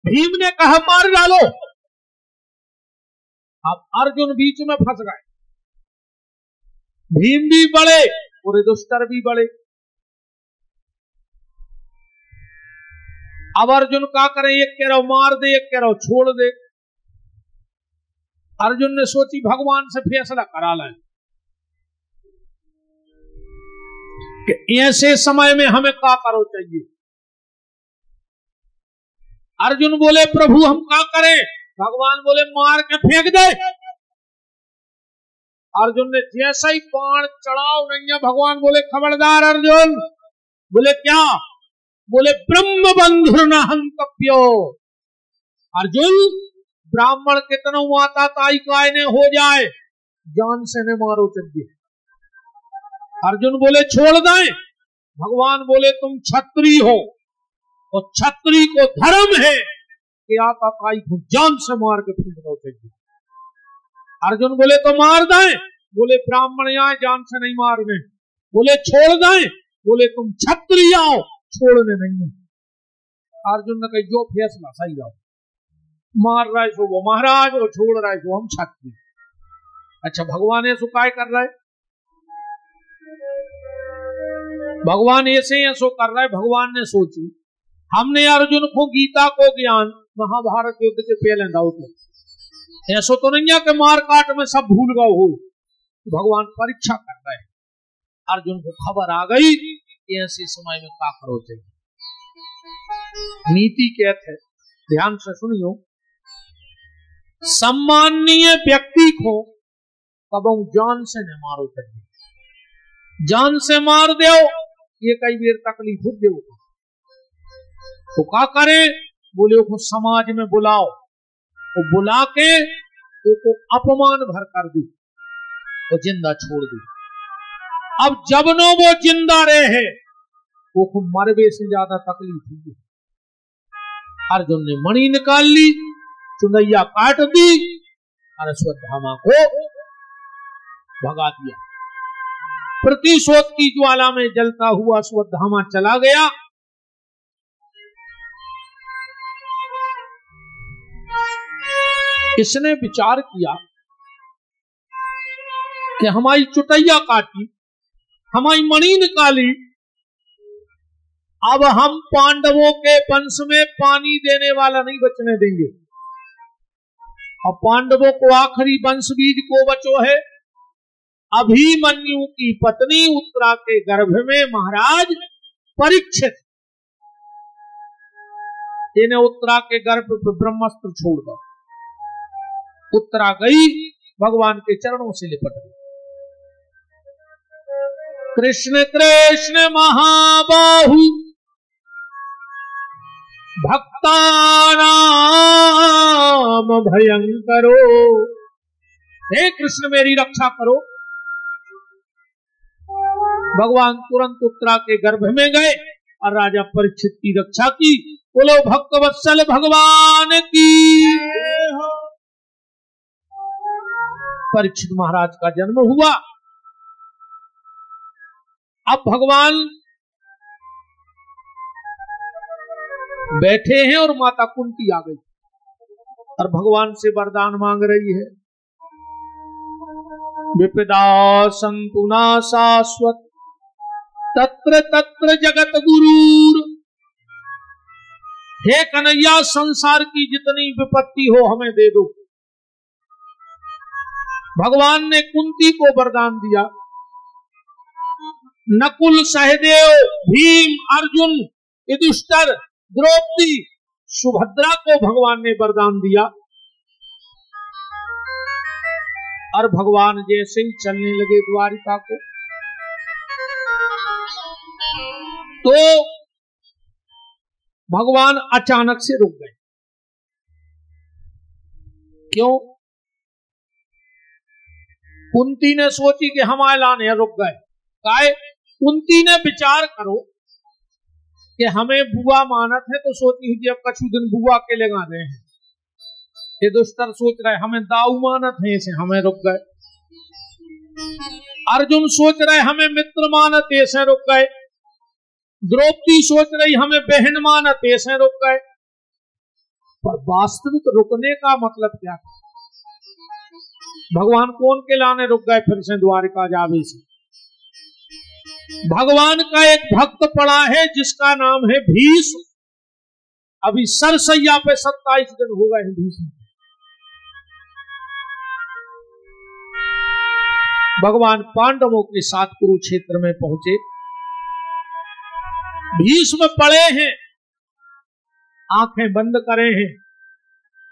भीम ने कहा मार डालो। अब अर्जुन बीच में फंस गए। भीम भी बड़े और युधिष्ठिर भी बड़े। अब अर्जुन क्या करे, एक कह रहा मार दे, एक कह रहा छोड़ दे। अर्जुन ने सोची भगवान से फैसला करा लें कि ऐसे समय में हमें क्या करो चाहिए। अर्जुन बोले प्रभु हम क्या करें। भगवान बोले मार के फेंक दे। अर्जुन ने जैसा ही बाण चढ़ाओ नहीं, भगवान बोले खबरदार अर्जुन। बोले क्या। बोले ब्रह्म बंधुर न हंतव्यो। अर्जुन ब्राह्मण कितना माता ताई काय ने हो जाए, जान से न मारो चाहिए। अर्जुन बोले छोड़ दें। भगवान बोले तुम क्षत्रिय हो और क्षत्रिय को धर्म है कि आता ताई को जान से मार के फेंकना चाहिए। अर्जुन बोले तो मार दें। बोले ब्राह्मण यहाँ जान से नहीं मारने। बोले छोड़ दें। बोले तुम क्षत्रिय आओ, छोड़ने नहीं। अर्जुन ने कहा जो फैसला सही आओ, मार रहा है सो वो महाराज और छोड़ रहा है सो हम क्षत्रिय। अच्छा भगवान ऐसो काय कर रहा है। भगवान ऐसे ऐसो कर रहा है। भगवान ने सोची हमने अर्जुन को गीता को ज्ञान महाभारत युद्ध के पहले दाऊ को ऐसो तो नहीं है कि मार काट में सब भूल गए हो। भगवान परीक्षा कर रहे हैं। अर्जुन को खबर आ गई कि ऐसे समय में क्या करो चाहिए। नीति कहते हैं, ध्यान से सुनियो, सम्माननीय व्यक्ति को कबो जान से न मारो चाहिए। जान से मार दो ये कई बार तकलीफ हो दो तो क्या करे। बोले को समाज में बुलाओ, वो बुला के वो अपमान भर कर दी और जिंदा छोड़ दी। अब जब नो वो जिंदा रहे वो मरबे से ज्यादा तकलीफ हुई। अर्जुन ने मणि निकाल ली, चुनैया काट दी और अश्वत्थामा को भगा दिया। प्रतिशोध की ज्वाला में जलता हुआ अश्वत्थामा चला गया। इसने विचार किया कि हमारी चुटैया काटी, हमारी मणि निकाली, अब हम पांडवों के वंश में पानी देने वाला नहीं बचने देंगे। और पांडवों को आखिरी वंश बीज को बचो है अभिमन्यु की पत्नी उत्तरा के गर्भ में महाराज परीक्षित। इन्हें उत्तरा के गर्भ पर ब्रह्मास्त्र छोड़ दो। उत्तरा गई, भगवान के चरणों से लिपट गई। कृष्ण कृष्ण महाबाहु भक्तानाम भयंकरो। हे कृष्ण मेरी रक्षा करो। भगवान तुरंत उत्तरा के गर्भ में गए और राजा परीक्षित की रक्षा की। बोलो भक्त वत्सल भगवान की। परीक्षित महाराज का जन्म हुआ। अब भगवान बैठे हैं और माता कुंती आ गई और भगवान से वरदान मांग रही है। विपदा संतुना शाश्वत तत्र तत्र जगत गुरूर। हे कन्हैया संसार की जितनी विपत्ति हो हमें दे दो। भगवान ने कुंती को वरदान दिया। नकुल सहदेव भीम अर्जुन युधिष्ठिर द्रौपदी सुभद्रा को भगवान ने वरदान दिया। और भगवान जैसे ही चलने लगे द्वारिका को तो भगवान अचानक से रुक गए। क्यों? कुंती ने सोची कि हमारे लाने रुक गए। काय? कुंती ने विचार करो कि हमें बुआ मानत है तो सोची कि अब कछु दिन बुआ के ले गा रहे हैं। युधिष्ठिर सोच रहे हमें दाऊ मानत है, इसे हमें रुक गए। अर्जुन सोच रहे हमें मित्र मानत, ऐसे रुक गए। द्रौपदी सोच रही हमें बहन मानत, ऐसे रुक गए। पर वास्तविक रुकने का मतलब क्या था? भगवान कौन के लाने रुक गए फिर से द्वारिका जावे से? भगवान का एक भक्त पड़ा है जिसका नाम है भीष्म। अभी सरसैया पे 27 दिन हो गए हैं भीष्म। भगवान पांडवों के साथ कुरुक्षेत्र में पहुंचे। भीष्म पड़े हैं, आंखें बंद करे हैं।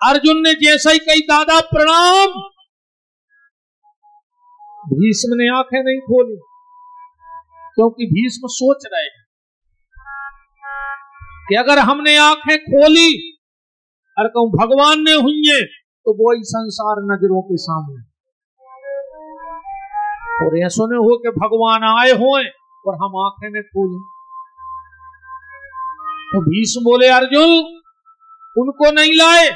अर्जुन ने जैसा ही कही दादा प्रणाम, भीष्म ने आंखें नहीं खोली, क्योंकि भीष्म सोच रहे हैं कि अगर हमने आंखें खोली और कहूं भगवान ने हुई है तो वो ही संसार नजरों के सामने, और ऐसा न हो कि भगवान आए हों और हम आंखें न खोलें। तो भीष्म बोले अर्जुन उनको नहीं लाए।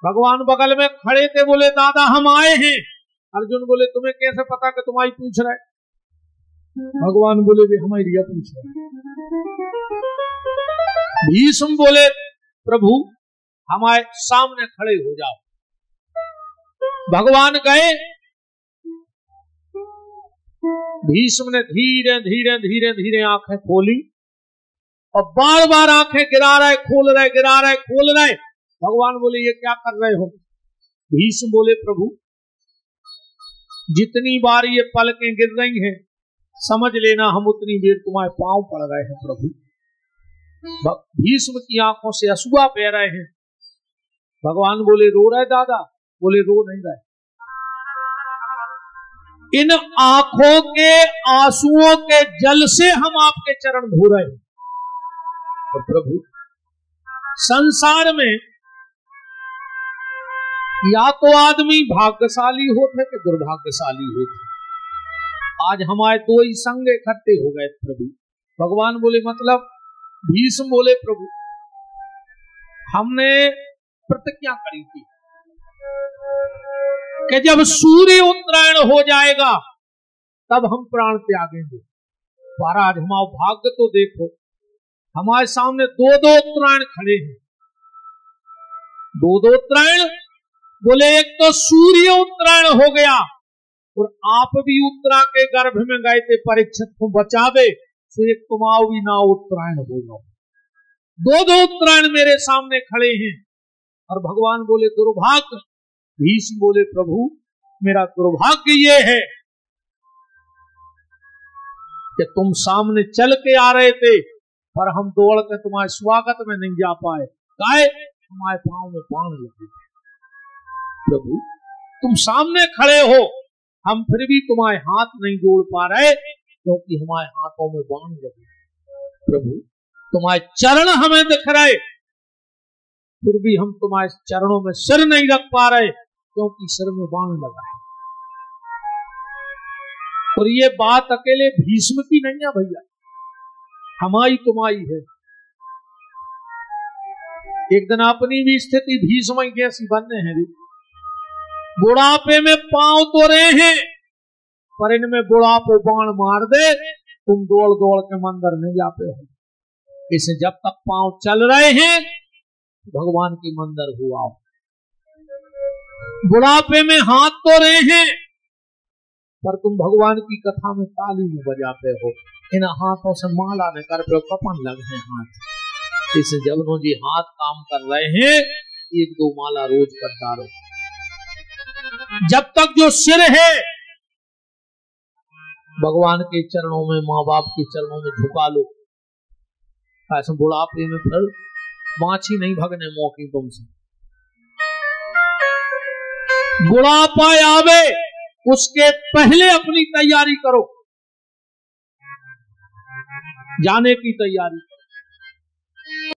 भगवान बगल में खड़े थे, बोले दादा हम आए हैं। अर्जुन बोले तुम्हें कैसे पता कि तुम्हारी पूछ रहे? भगवान बोले भी हमारी रिया पूछ रहे। भीष्म बोले प्रभु हमारे सामने खड़े हो जाओ। भगवान गए। भीष्म ने धीरे धीरे धीरे धीरे आंखें खोली और बार बार आंखें गिरा रहे, खोल रहे, गिरा रहे, खोल रहे। भगवान बोले ये क्या कर रहे हो? भीष्म बोले प्रभु जितनी बार ये पलकें गिर रही हैं समझ लेना हम उतनी देर तुम्हारे पांव पड़ रहे हैं प्रभु। भीष्म की आंखों से अश्रु बह रहे हैं। भगवान बोले रो रहे दादा? बोले रो नहीं रहे। इन आंखों के आंसुओं के जल से हम आपके चरण धो रहे हैं। और प्रभु संसार में या तो आदमी भाग्यशाली होते कि दुर्भाग्यशाली होते। आज हमारे दो ही संग इकट्ठे हो गए प्रभु। भगवान बोले मतलब? भीष्म बोले प्रभु हमने प्रतिज्ञा करी थी कि जब सूर्य उत्तरायण हो जाएगा तब हम प्राण त्यागेंगे। महाराज हमारा भाग्य तो देखो, हमारे सामने दो दो उत्तरायण खड़े हैं। दो दो उत्तरायण बोले एक तो सूर्य उत्तरायण हो गया और आप भी उत्तरा के गर्भ में गए थे परीक्षित को बचावे, तो एक तुम्हारा भी ना उत्तरायण होगा। दो दो उत्तरायण मेरे सामने खड़े हैं। और भगवान बोले दुर्भाग्य। भीष्म बोले प्रभु मेरा दुर्भाग्य ये है कि तुम सामने चल के आ रहे थे पर हम दौड़ के तुम्हारे स्वागत में नहीं जा पाए। गाय हमारे पांव में बाण लगे। प्रभु तुम सामने खड़े हो, हम फिर भी तुम्हारे हाथ नहीं जोड़ पा रहे क्योंकि हमारे हाथों में बाण लगे। प्रभु तुम्हारे चरण हमें दिख रहे, फिर भी हम तुम्हारे चरणों में सिर नहीं रख पा रहे क्योंकि सिर में बाण लगा है। और ये बात अकेले भीष्म की नहीं है भैया, हमारी तुम्हारी है। एक दिन अपनी भी स्थिति भीष्म जैसी बनने है। बुढ़ापे में पांव तो रहे हैं पर इनमें बुढ़ापे बाण मार दे, तुम दौड़ दौड़ के मंदिर नहीं जाते हो। इसे जब तक पांव चल रहे हैं भगवान के मंदिर हुआ। बुढ़ापे में हाथ तो रहे हैं पर तुम भगवान की कथा में ताली में बजाते हो। इन हाथों से माला ने कर पे कपन लगे हैं हाथ। इसे जब जी हाथ काम कर रहे हैं, एक दो माला रोज कर डालो। जब तक जो सिर है भगवान के चरणों में, माँ बाप के चरणों में झुका लो। ऐसे बुढ़ापे में फिर माछी नहीं भगने मौके तुमसे। बुढ़ापा आवे उसके पहले अपनी तैयारी करो, जाने की तैयारी।